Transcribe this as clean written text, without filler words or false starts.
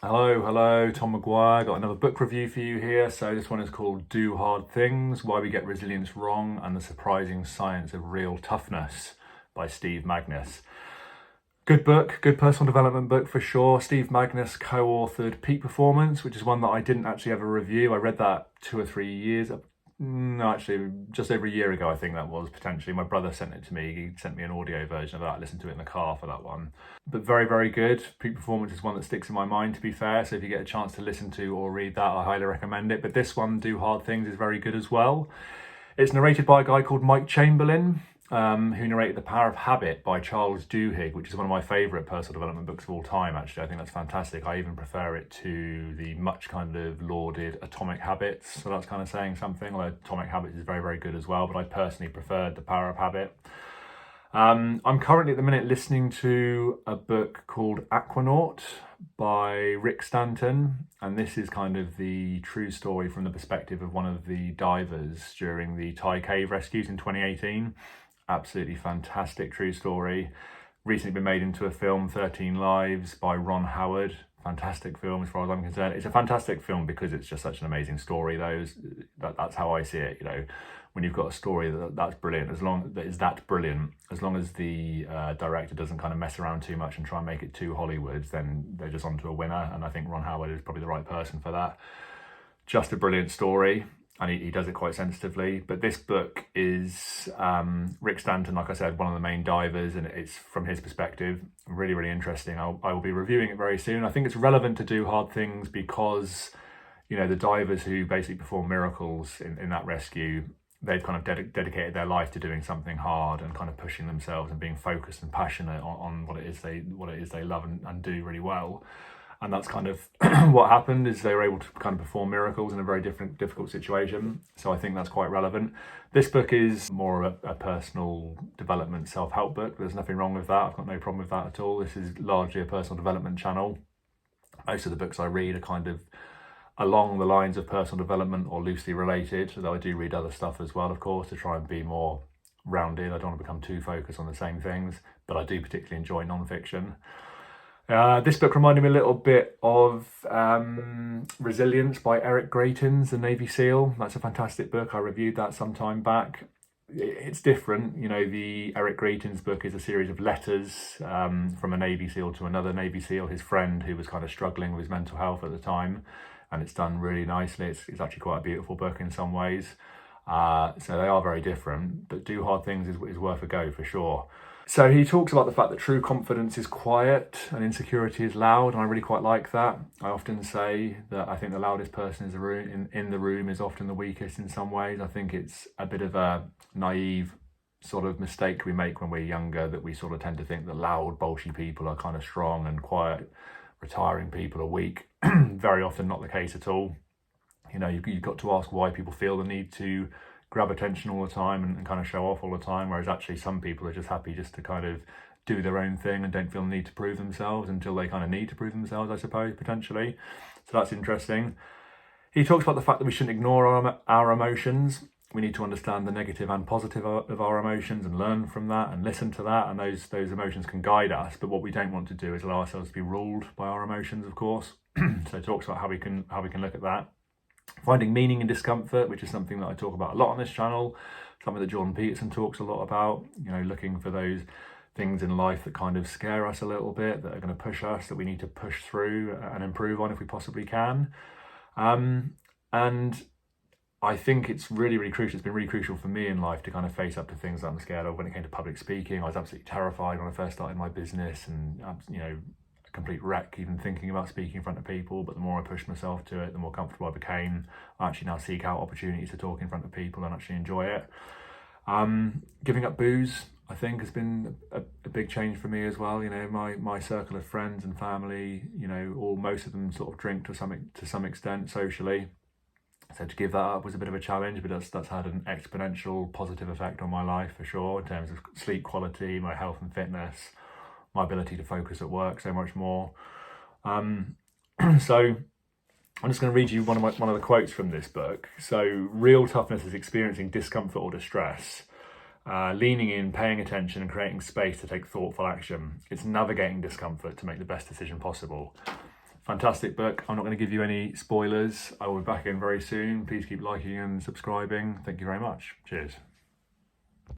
Hello, Tom McGuire. Got another book review for you here. So this one is called Do Hard Things, Why We Get Resilience Wrong and the Surprising Science of Real Toughness by Steve Magness. Good book, good personal development book for sure. Steve Magness co-authored Peak Performance, which is one that I didn't actually ever review. I read that 2 or 3 years, no, actually just over a year ago, I think that was, potentially. My brother sent it to me. He sent me an audio version of that. I listened to it in the car for that one. But very, very good. Peak Performance is one that sticks in my mind, to be fair. So if you get a chance to listen to or read that, I highly recommend it. But this one, Do Hard Things, is very good as well. It's narrated by a guy called Mike Chamberlain, who narrated The Power of Habit by Charles Duhigg, which is one of my favourite personal development books of all time, actually. I think that's fantastic. I even prefer it to the much kind of lauded Atomic Habits. So that's kind of saying something, although Atomic Habits is very, very good as well. But I personally preferred The Power of Habit. I'm currently at the minute listening to a book called Aquanaut by Rick Stanton, and this is kind of the true story from the perspective of one of the divers during the Thai cave rescues in 2018. Absolutely fantastic true story. Recently been made into a film, 13 Lives by Ron Howard. Fantastic film as far as I'm concerned. It's a fantastic film because it's just such an amazing story. That's how I see it. You know, when you've got a story that's brilliant, as long as the director doesn't kind of mess around too much and try and make it too Hollywood, then they're just onto a winner. And I think Ron Howard is probably the right person for that. Just a brilliant story. And he does it quite sensitively. But this book is Rick Stanton, like I said, one of the main divers, and it's from his perspective. Really, really interesting. I will be reviewing it very soon. I think it's relevant to Do Hard Things because, you know, the divers who basically perform miracles in that rescue, they've kind of dedicated their life to doing something hard and kind of pushing themselves and being focused and passionate on what it is they love and do really well. And that's kind of what happened, is they were able to kind of perform miracles in a very difficult situation. So I think that's quite relevant. This book is more of a personal development, self-help book. There's nothing wrong with that. I've got no problem with that at all. This is largely a personal development channel. Most of the books I read are kind of along the lines of personal development or loosely related, though I do read other stuff as well, of course, to try and be more rounded. I don't want to become too focused on the same things, but I do particularly enjoy non-fiction. This book reminded me a little bit of Resilience by Eric Greitens, the Navy SEAL. That's a fantastic book. I reviewed that some time back. It's different. You know, the Eric Greitens book is a series of letters from a Navy SEAL to another Navy SEAL, his friend, who was kind of struggling with his mental health at the time. And it's done really nicely. It's actually quite a beautiful book in some ways. So they are very different, but Do Hard Things is worth a go for sure. So he talks about the fact that true confidence is quiet and insecurity is loud, and I really quite like that. I often say that I think the loudest person in the room is often the weakest in some ways. I think it's a bit of a naive sort of mistake we make when we're younger, that we sort of tend to think that loud, bolshy people are kind of strong and quiet, retiring people are weak. Very often not the case at all. You know, you've got to ask why people feel the need to grab attention all the time and kind of show off all the time, whereas actually some people are just happy just to kind of do their own thing and don't feel the need to prove themselves until they kind of need to prove themselves, I suppose, potentially. So that's interesting. He talks about the fact that we shouldn't ignore our emotions. We need to understand the negative and positive of our emotions and learn from that and listen to that, and those emotions can guide us. But what we don't want to do is allow ourselves to be ruled by our emotions, of course. So he talks about how we can look at that. Finding meaning in discomfort, which is something that I talk about a lot on this channel, something that Jordan Peterson talks a lot about, you know, looking for those things in life that kind of scare us a little bit, that are going to push us, that we need to push through and improve on if we possibly can. And I think it's really, really crucial. It's been really crucial for me in life to kind of face up to things that I'm scared of. When it came to public speaking, I was absolutely terrified when I first started my business, and, you know, complete wreck even thinking about speaking in front of people. But the more I pushed myself to it, the more comfortable I became. I actually now seek out opportunities to talk in front of people and actually enjoy it. Giving up booze, I think, has been a big change for me as well. You know, my circle of friends and family, you know, most of them sort of drink to some extent socially. So to give that up was a bit of a challenge, but that's had an exponential positive effect on my life for sure, in terms of sleep quality, my health and fitness, my ability to focus at work so much more. So I'm just going to read you one of the quotes from this book. So, real toughness is experiencing discomfort or distress, leaning in, paying attention, and creating space to take thoughtful action. It's navigating discomfort to make the best decision possible. Fantastic book. I'm not going to give you any spoilers. I will be back in very soon. Please keep liking and subscribing. Thank you very much. Cheers.